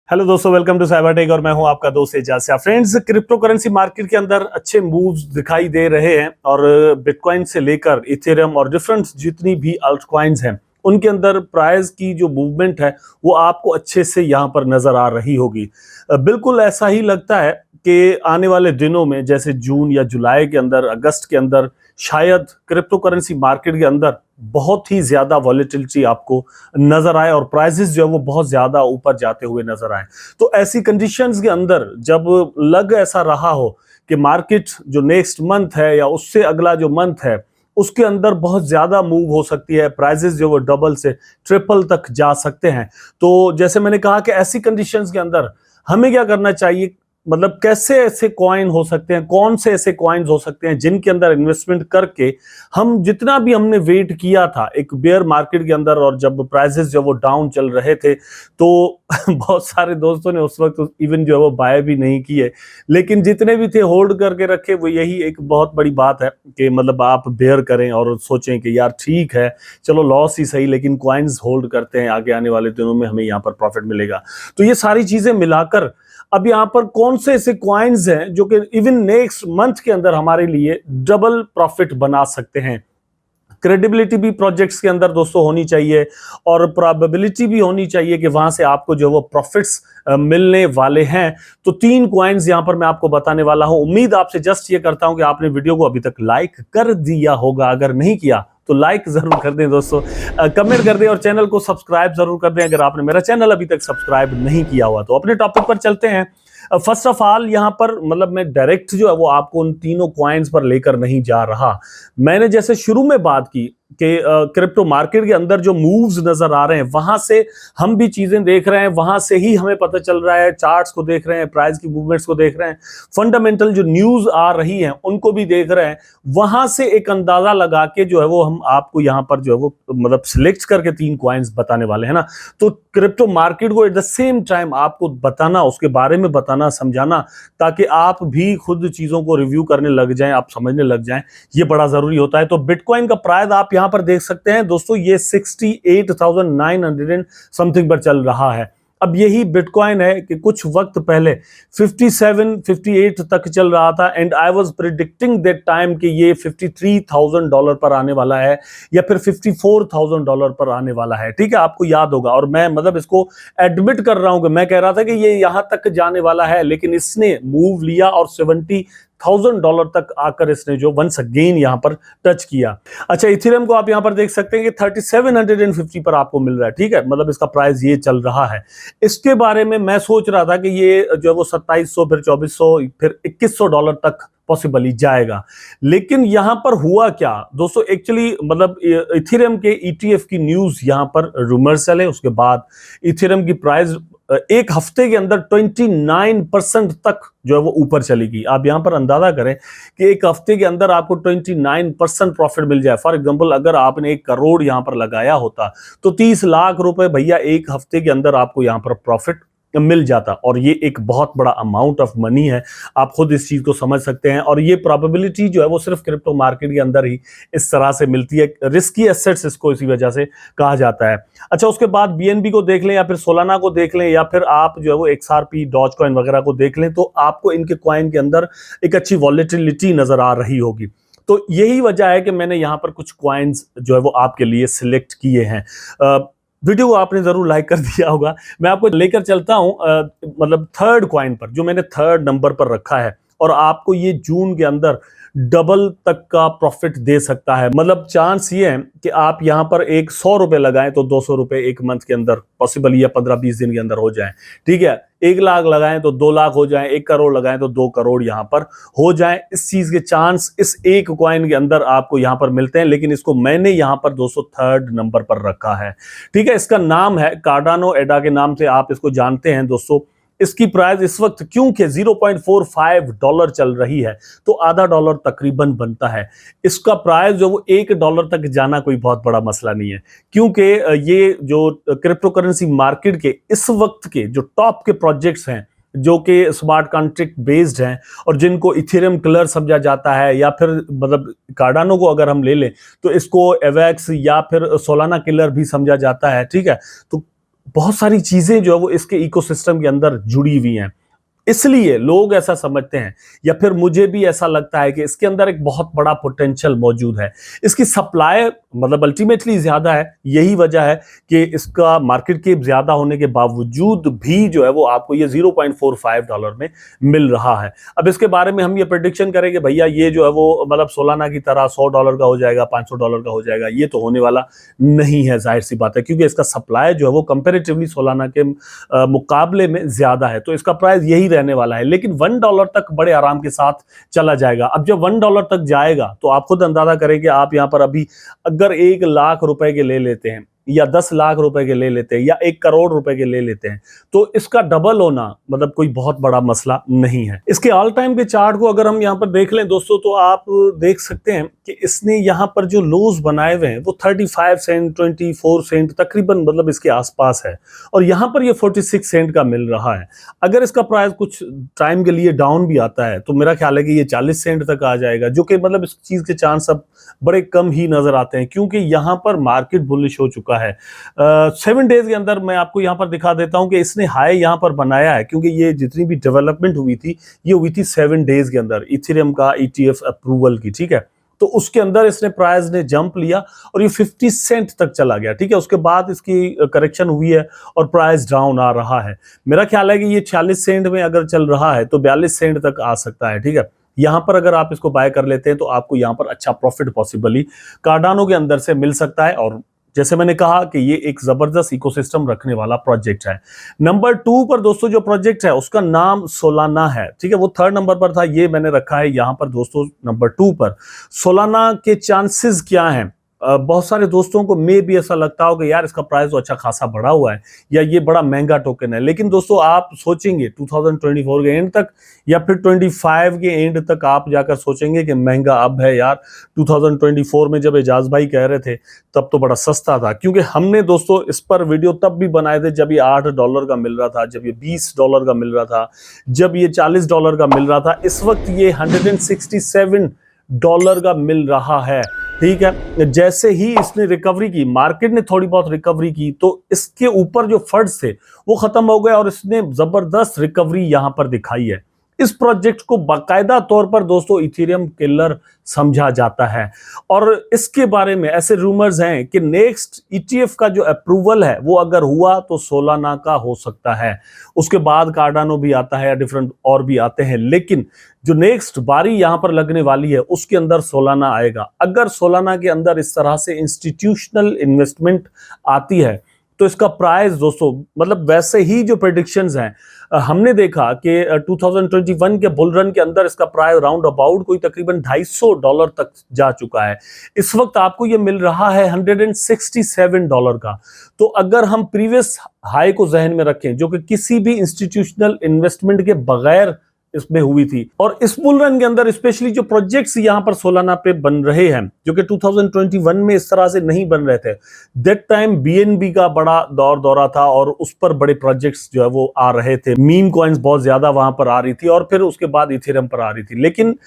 Hello दोस्तों, welcome to cyber tech और मैं हूं आपका दोस्त Ejaz. Friends, crypto currency market के अंदर अच्छे मूव्स दिखाई दे रहे हैं और बिटकॉइन से लेकर इथेरियम और डिफरेंट जितनी भी अल्ट कॉइन्स हैं उनके अंदर प्राइस की जो मूवमेंट है वो आपको अच्छे से यहां पर नजर आ रही होगी। बिल्कुल ऐसा ही लगता है कि आने वाले दिनों में जैसे जून या जुलाई के अंदर, अगस्त के अंदर शायद क्रिप्टो करेंसी मार्केट के अंदर बहुत ही ज्यादा वॉलेटिलिटी आपको नजर आए और प्राइसेस जो है वो बहुत ज्यादा ऊपर जाते हुए नजर आए। तो ऐसी कंडीशंस के अंदर जब लग ऐसा रहा हो कि मार्केट जो नेक्स्ट मंथ है या उससे अगला जो मंथ है उसके अंदर बहुत ज्यादा मूव हो सकती है, प्राइसेस जो वो डबल से ट्रिपल तक जा सकते हैं। तो जैसे मैंने कहा कि ऐसी कंडीशंस के अंदर हमें क्या करना चाहिए, मतलब कैसे ऐसे कॉइन हो सकते हैं, कौन से ऐसे कॉइन्स हो सकते हैं जिनके अंदर इन्वेस्टमेंट करके हम जितना भी हमने वेट किया था एक बेयर मार्केट के अंदर और जब प्राइसेस जो वो डाउन चल रहे थे तो बहुत सारे दोस्तों ने उस वक्त इवन जो है वो बाय भी नहीं किए, लेकिन जितने भी थे होल्ड करके रखे। वो यही एक बहुत बड़ी बात है कि मतलब आप बेयर करें और सोचें कि यार ठीक है, चलो लॉस ही सही, लेकिन कॉइन्स होल्ड करते हैं, आगे आने वाले दिनों में हमें यहाँ पर प्रॉफिट मिलेगा। तो ये सारी चीजें मिलाकर अब यहाँ पर कौन से ऐसे कॉइन्स हैं जो कि इवन नेक्स्ट मंथ के अंदर हमारे लिए डबल प्रॉफिट बना सकते हैं। क्रेडिबिलिटी भी प्रोजेक्ट्स के अंदर दोस्तों होनी चाहिए और प्रोबेबिलिटी भी होनी चाहिए कि वहां से आपको जो वो प्रॉफिट्स मिलने वाले हैं। तो 3 कॉइन्स यहां पर मैं आपको बताने वाला हूं। उम्मीद आपसे जस्ट ये करता हूं कि आपने वीडियो को अभी तक लाइक कर दिया होगा, अगर नहीं किया तो लाइक जरूर कर दें दोस्तों, कमेंट कर दें और चैनल को सब्सक्राइब जरूर कर दें अगर आपने मेरा चैनल अभी तक सब्सक्राइब नहीं किया हुआ। तो अपने टॉपिक पर चलते हैं। फर्स्ट ऑफ ऑल यहां पर मतलब मैं डायरेक्ट जो है वो आपको उन तीनों कॉइन्स पर लेकर नहीं जा रहा। मैंने जैसे शुरू में बात की कि क्रिप्टो मार्केट के अंदर जो मूव्स नजर आ रहे हैं वहां से हम भी चीजें देख रहे हैं, वहां से ही हमें पता चल रहा है, चार्ट्स को देख रहे हैं, प्राइस की मूवमेंट्स को देख रहे हैं, फंडामेंटल जो न्यूज आ रही है उनको भी देख रहे हैं। वहां से एक अंदाजा लगा के जो है वो हम आपको यहां पर जो है वो मतलब सिलेक्ट करके 3 कॉइन्स बताने वाले हैं ना। तो क्रिप्टो मार्केट को एट द सेम टाइम आपको बताना, उसके बारे में बताना, समझाना, ताकि आप भी खुद चीजों को रिव्यू करने लग जाएं, आप समझने लग जाएं, ये बड़ा जरूरी होता है। तो बिटकॉइन का प्राइस आप यहां पर देख सकते हैं दोस्तों, ये 68,900 समथिंग पर चल रहा है। अब यही बिटकॉइन है कि कुछ वक्त पहले 57 58 तक चल रहा था and I was predicting that time कि ये $53,000 पर आने वाला है या फिर $54,000 पर आने वाला है। ठीक है, आपको याद होगा और मैं मतलब इसको एडमिट कर रहा हूं कि मैं कह रहा था कि ये यहां तक जाने वाला है, लेकिन इसने मूव लिया और $70,000 तक आकर इसने जो वंस अगेन यहां पर टच किया। अच्छा, इथेरियम को आप यहां पर देख सकते हैं कि 3750 पर आपको मिल रहा है। ठीक है, मतलब इसका प्राइस ये चल रहा है। इसके बारे में मैं सोच रहा था कि ये जो है वो 2700 फिर 2400 फिर $2100 तक पॉसिबली जाएगा, लेकिन यहां पर हुआ क्या दोस्तों, एक्चुअली मतलब इथेरियम के ईटीएफ की न्यूज यहां पर रूमर्स चले, उसके बाद इथेरियम की प्राइस एक हफ्ते के अंदर 29% तक जो है वो ऊपर चलेगी। आप यहां पर अंदाजा करें कि एक हफ्ते के अंदर आपको 29% प्रॉफिट मिल जाए। फॉर एग्जांपल अगर आपने 1 करोड़ यहां पर लगाया होता तो 30 लाख रुपए भैया एक हफ्ते के अंदर आपको यहां पर प्रॉफिट मिल जाता, और ये एक बहुत बड़ा अमाउंट ऑफ मनी है। आप खुद इस चीज को समझ सकते हैं और ये प्रोबेबिलिटी जो है वो सिर्फ क्रिप्टो मार्केट के अंदर ही इस तरह से मिलती है। रिस्की एसेट्स इसको इसी वजह से कहा जाता है। अच्छा, उसके बाद बीएनबी को देख लें या फिर सोलाना को देख लें या फिर आप जो है वो एक्सआरपी, डॉज कॉइन वगैरह को देख लें तो आपको इनके कॉइन के अंदर एक अच्छी वॉलेटिलिटी नजर आ रही होगी। तो यही वजह है कि मैंने यहां पर कुछ कॉइन्स जो है वो आपके लिए सिलेक्ट किए हैं। वीडियो को आपने जरूर लाइक कर दिया होगा। मैं आपको लेकर चलता हूं मतलब थर्ड कॉइन पर, जो मैंने थर्ड नंबर पर रखा है और आपको ये जून के अंदर डबल तक का प्रॉफिट दे सकता है। मतलब चांस ये है कि आप यहां पर एक 100 रुपए लगाएं तो 200 रुपए एक मंथ के अंदर पॉसिबल या 15-20 दिन के अंदर हो जाए। ठीक है, 1 लाख लगाएं तो 2 लाख हो जाए, 1 करोड़ लगाएं तो 2 करोड़ यहां पर हो जाए। इस चीज के चांस इस एक कॉइन के अंदर आपको यहां पर मिलते हैं, लेकिन इसको मैंने यहां पर दोस्तों थर्ड नंबर पर रखा है। ठीक है, इसका नाम है कार्डानो एडा के नाम से आप इसको जानते हैं दोस्तों। इसकी प्राइस इस वक्त क्योंकि $0.45 चल रही है तो आधा डॉलर तकरीबन बनता है। इसका प्राइस जो वो $1 तक जाना कोई बहुत बड़ा मसला नहीं है, क्योंकि ये जो क्रिप्टो करेंसी मार्केट के इस वक्त के जो टॉप के प्रोजेक्ट्स हैं जो कि स्मार्ट कॉन्ट्रैक्ट बेस्ड हैं और जिनको इथेरियम किलर समझा जाता है, या फिर मतलब कार्डानो को अगर हम ले लें तो इसको एवेक्स या फिर सोलाना किलर भी समझा जाता है। ठीक है, तो बहुत सारी चीजें जो है वो इसके इकोसिस्टम के अंदर जुड़ी हुई हैं, इसलिए लोग ऐसा समझते हैं, या फिर मुझे भी ऐसा लगता है कि इसके अंदर एक बहुत बड़ा पोटेंशियल मौजूद है। इसकी सप्लाई मतलब अल्टीमेटली ज्यादा है, यही वजह है कि इसका मार्केट कैप ज्यादा होने के बावजूद भी जो है वो आपको ये $0.45 में मिल रहा है। अब इसके बारे में हम ये प्रेडिक्शन करेंगे भैया ये जो है वो मतलब सोलाना की तरह $100 का हो जाएगा, $500 का हो जाएगा, ये तो होने वाला नहीं है, जाहिर सी बात है, क्योंकि इसका सप्लाई जो है वो कंपेरेटिवली सोलाना के मुकाबले में ज्यादा है, तो इसका प्राइस यही रहने वाला है। लेकिन $1 तक बड़े आराम के साथ चला जाएगा। अब जब $1 तक जाएगा तो आप खुद अंदाजा करें कि आप यहां पर अभी अगर 1 लाख रुपए के ले लेते हैं, या 10 लाख रुपए के ले लेते हैं, या 1 करोड़ रुपए के ले लेते हैं, तो इसका डबल होना मतलब कोई बहुत बड़ा मसला नहीं है। इसके ऑल टाइम के चार्ट को अगर हम यहां पर देख लें दोस्तों, तो आप देख सकते हैं कि इसने यहां पर जो लोज बनाए हुए हैं वो 35 सेंट 24 सेंट तकरीबन मतलब इसके आसपास है, और यहां पर ये 46 सेंट का मिल रहा है। अगर इसका प्राइस कुछ टाइम के लिए डाउन भी आता है तो मेरा ख्याल है कि ये 40 सेंट तक आ जाएगा, जो कि मतलब इस चीज के चांस अब बड़े कम ही नजर आते हैं, क्योंकि यहां पर मार्केट बुलिश हो चुका है। 7 डेज के अंदर मैं आपको यहां पर दिखा देता हूं कि इसने हाई यहां पर बनाया है, क्योंकि ये जितनी भी डेवलपमेंट हुई थी ये हुई थी 7 डेज के अंदर इथेरियम का ETF अप्रूवल की, ठीक है। तो उसके अंदर इसने प्राइस ने जंप लिया और ये 50 सेंट तक चला गया, ठीक है। उसके बाद इसकी करेक्शन हुई है और प्राइस डाउन आ रहा है। मेरा ख्याल है कि ये 40 सेंट में अगर चल रहा है तो 42 सेंट तक आ सकता है, ठीक है। यहां पर अगर आप इसको बाय कर लेते हैं तो आपको यहां पर अच्छा प्रॉफिट पॉसिबली कार्डानो के अंदर से मिल सकता है, और जैसे मैंने कहा कि ये एक जबरदस्त इकोसिस्टम रखने वाला प्रोजेक्ट है। नंबर 2 पर दोस्तों जो प्रोजेक्ट है उसका नाम सोलाना है, ठीक है। वो 3rd नंबर पर था, ये मैंने रखा है यहां पर दोस्तों नंबर 2 पर। सोलाना के चांसेस क्या हैं? बहुत सारे दोस्तों को मे भी ऐसा लगता हो कि यार इसका प्राइस तो अच्छा खासा बढ़ा हुआ है, या ये बड़ा महंगा टोकन है, लेकिन दोस्तों आप सोचेंगे 2024 के एंड तक या फिर 25 के एंड तक आप जाकर सोचेंगे कि महंगा अब है यार। 2024 में जब एजाज भाई कह रहे थे तब तो बड़ा सस्ता था, क्योंकि हमने दोस्तों इस पर वीडियो तब भी बनाए थे जब ये $8 का मिल रहा था, जब ये $20 का मिल रहा था, जब ये $40 का मिल रहा था। इस वक्त ये $167 का मिल रहा है, ठीक है। जैसे ही इसने रिकवरी की, मार्केट ने थोड़ी बहुत रिकवरी की, तो इसके ऊपर जो फंड्स थे वो खत्म हो गए और इसने जबरदस्त रिकवरी यहां पर दिखाई है। इस प्रोजेक्ट को बाकायदा तौर पर दोस्तों इथेरियम किलर समझा जाता है, और इसके बारे में ऐसे रूमर्स हैं कि नेक्स्ट ETF का जो अप्रूवल है वो अगर हुआ तो सोलाना का हो सकता है। उसके बाद कार्डानो भी आता है या डिफरेंट और भी आते हैं, लेकिन जो नेक्स्ट बारी यहां पर लगने वाली है उसके अंदर सोलाना आएगा। अगर सोलाना के अंदर इस तरह से इंस्टीट्यूशनल इन्वेस्टमेंट आती है तो इसका प्राइस दोस्तों मतलब वैसे ही जो प्रेडिक्शंस हैं, हमने देखा कि 2021 के बुल रन के अंदर इसका प्राइस राउंड अबाउट कोई तकरीबन $250 तक जा चुका है। इस वक्त आपको ये मिल रहा है $167 का। तो अगर हम प्रीवियस हाई को जहन में रखें, जो कि किसी भी इंस्टीट्यूशनल इन्वेस्टमेंट के बगैर इसमें हुई थी, और इस बुल रन के अंदर स्पेशली जो प्रोजेक्ट्स यहां पर सोलाना पे बन रहे हैं जो कि 2021 में इस तरह से नहीं बन रहे थे, दैट टाइम BNB का बड़ा दौरा था और उस पर बड़े प्रोजेक्ट्स जो है वो आ रहे थे, मीम कॉइन्स बहुत ज्यादा वहां पर आ रही थी और फिर उसके बाद इथेरियम पर आ रही थी। लेकिन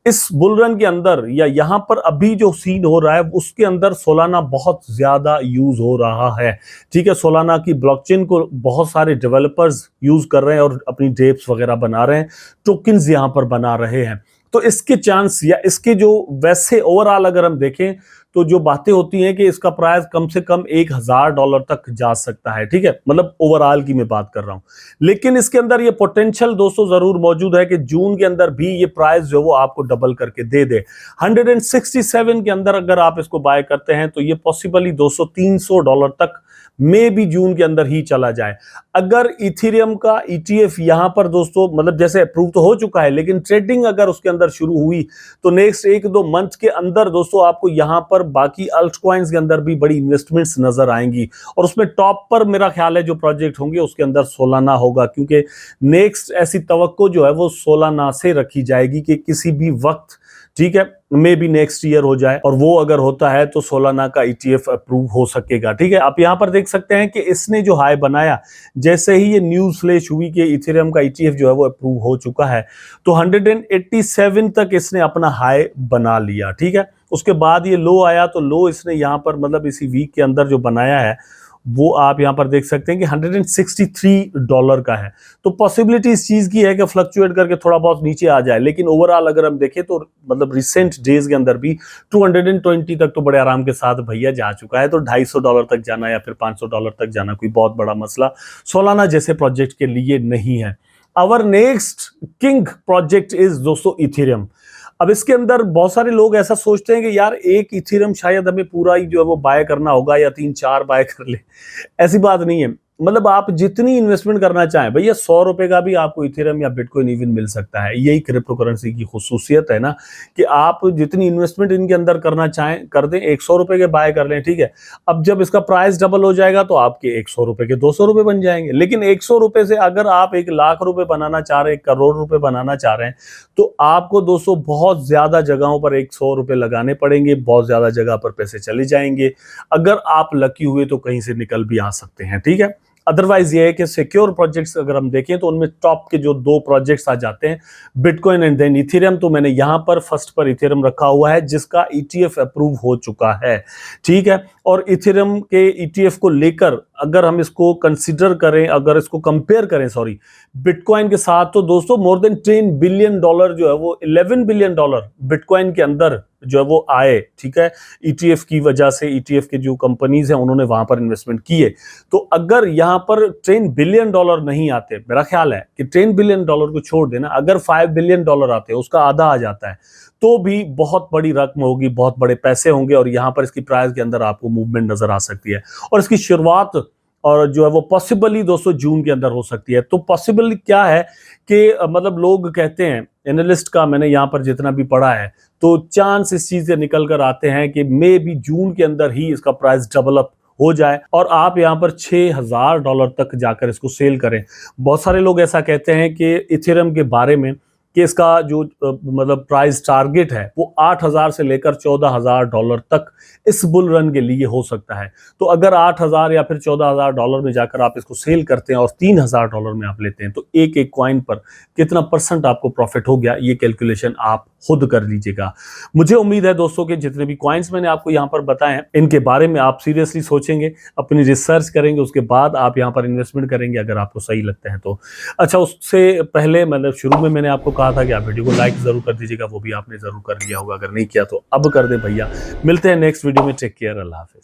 इस बुल रन के अंदर या यहां पर अभी जो सीन हो रहा है उसके अंदर सोलाना बहुत ज्यादा यूज हो रहा है, ठीक है। सोलाना की ब्लॉकचेन को बहुत सारे डेवलपर्स यूज कर रहे हैं और अपनी डेप्स वगैरह बना रहे हैं, टोकन्स यहां पर बना रहे हैं। तो इसके चांस या इसके जो वैसे ओवरऑल अगर हम देखें तो जो बातें होती हैं कि इसका प्राइस कम से कम $1000 तक जा सकता है, ठीक है। मतलब ओवरऑल की मैं बात कर रहा हूं, लेकिन इसके अंदर ये पोटेंशियल दोस्तों जरूर मौजूद है कि जून के अंदर भी ये प्राइस जो वो आपको डबल करके दे दे। 167 के अंदर अगर आप इसको बाय करते हैं तो ये पॉसिबली $200-300 तक मे भी जून के अंदर ही चला जाए। अगर इथेरियम का ETF यहां पर दोस्तों मतलब जैसे अप्रूव तो हो चुका है, लेकिन ट्रेडिंग अगर उसके अंदर शुरू हुई तो नेक्स्ट 1-2 मंथ के अंदर दोस्तों आपको यहां पर बाकी अल्ट कॉइन्स के अंदर भी बड़ी इन्वेस्टमेंट्स नजर आएंगी, और उसमें टॉप पर मेरा ख्याल है जो प्रोजेक्ट होंगे उसके अंदर सोलाना होगा, क्योंकि नेक्स्ट ऐसी तवक्को जो है वो सोलाना से रखी जाएगी कि किसी भी वक्त, ठीक है, मे बी नेक्स्ट ईयर हो जाए, और वो अगर होता है तो सोलाना का ETF अप्रूव हो सकेगा, ठीक है। आप यहां पर देख सकते हैं कि इसने जो हाई बनाया, जैसे ही ये न्यूज फ्लैश हुई कि इथेरियम का ETF जो है वो अप्रूव हो चुका है, तो 187 तक इसने अपना हाई बना लिया, ठीक है। उसके बाद ये लो आया तो लो इसने यहां पर मतलब इसी वीक के अंदर जो बनाया है वो आप यहां पर देख सकते हैं कि $163 का है। तो पॉसिबिलिटी इस चीज की है कि फ्लक्चुएट करके थोड़ा बहुत नीचे आ जाए, लेकिन ओवरऑल अगर हम देखें तो मतलब रिसेंट डेज के अंदर भी 220 तक तो बड़े आराम के साथ भैया जा चुका है। तो $250 तक जाना या फिर $500 तक जाना कोई बहुत बड़ा मसला सोलाना जैसे प्रोजेक्ट के लिए नहीं है। Our next king project is दोस्तों इथेरियम। अब इसके अंदर बहुत सारे लोग ऐसा सोचते हैं कि यार एक इथेरियम शायद हमें पूरा ही जो है वो बाय करना होगा या 3-4 बाय कर ले। ऐसी बात नहीं है, मतलब आप जितनी इन्वेस्टमेंट करना चाहें भैया, $100 का भी आपको इथेरियम या बिटकॉइन इवन मिल सकता है। यही क्रिप्टो करेंसी की खुसूसियत है ना, कि आप जितनी इन्वेस्टमेंट इनके अंदर करना चाहें कर दें। $100 के बाय कर लें, ठीक है। अब जब इसका प्राइस डबल हो जाएगा तो आपके $100 के $200 बन जाएंगे। लेकिन $100 से अगर आप 1,00,000 बनाना चाह रहे हैं, 1 करोड़ बनाना चाह रहे हैं, तो आपको दोस्तों बहुत ज्यादा जगहों पर $100 लगाने पड़ेंगे, बहुत ज्यादा जगह पर पैसे चले जाएंगे। अगर आप लकी हुए तो कहीं से निकल भी आ सकते हैं, ठीक है। अदरवाइज ये है कि सिक्योर प्रोजेक्ट्स अगर हम देखें तो उनमें टॉप के जो 2 प्रोजेक्ट्स आ जाते हैं, बिटकॉइन एंड देन इथेरियम। तो मैंने यहां पर फर्स्ट पर इथेरियम रखा हुआ है, जिसका ETF अप्रूव हो चुका है, ठीक है। और इथेरियम के ETF को लेकर अगर हम इसको कंसीडर करें, अगर इसको कंपेयर करें सॉरी बिटकॉइन के साथ, तो दोस्तों मोर देन $10 बिलियन जो है वो $11 बिलियन बिटकॉइन के अंदर जो है वो आए, ठीक है। ETF की वजह से, ETF के जो कंपनीज हैं उन्होंने वहां पर इन्वेस्टमेंट किए। तो अगर यहां पर $10 बिलियन नहीं आते, मेरा ख्याल है कि $10 बिलियन को छोड़ देना, अगर $5 बिलियन आते, उसका आधा आ जाता है, तो भी बहुत बड़ी रकम होगी, बहुत बड़े पैसे होंगे। और यहां पर इसकी प्राइस के अंदर आपको मूवमेंट नजर आ सकती है। और इसकी शुरुआत और जो है वो पॉसिबली दोस्तों जून के अंदर हो सकती है। तो पॉसिबल क्या है कि मतलब लोग कहते हैं, एनालिस्ट का मैंने यहां पर जितना भी पढ़ा है, तो चांस इस चीज से निकल कर आते हैं कि मे बी जून के अंदर ही इसका प्राइस डबल अप हो जाए और आप यहां पर $6,000 तक जाकर इसको सेल करें। बहुत सारे लोग ऐसा कहते हैं कि इथेरियम के बारे में कि इसका जो मतलब प्राइस टारगेट है वो 8,000 से लेकर $14,000 तक इस बुल रन के लिए हो सकता है। तो अगर 8,000 या फिर $14,000 में जाकर आप इसको सेल करते हैं और $3,000 में आप लेते हैं, तो एक एक कॉइन पर कितना % आपको प्रॉफिट हो गया, ये कैलकुलेशन आप खुद कर लीजिएगा। मुझे उम्मीद है दोस्तों कि जितने भी कॉइन्स मैंने आपको यहाँ पर बताए हैं, इनके बारे में आप सीरियसली सोचेंगे, अपनी रिसर्च करेंगे, उसके बाद आप यहाँ पर इन्वेस्टमेंट करेंगे अगर आपको सही लगते हैं तो। अच्छा, उससे पहले मतलब शुरू में मैंने आपको कहा था कि आप वीडियो को लाइक जरूर कर दीजिएगा, वो भी आपने जरूर कर लिया होगा, अगर नहीं किया तो अब कर दे भैया। मिलते हैं नेक्स्ट वीडियो में, टेक केयर, अल्लाह हाफिज।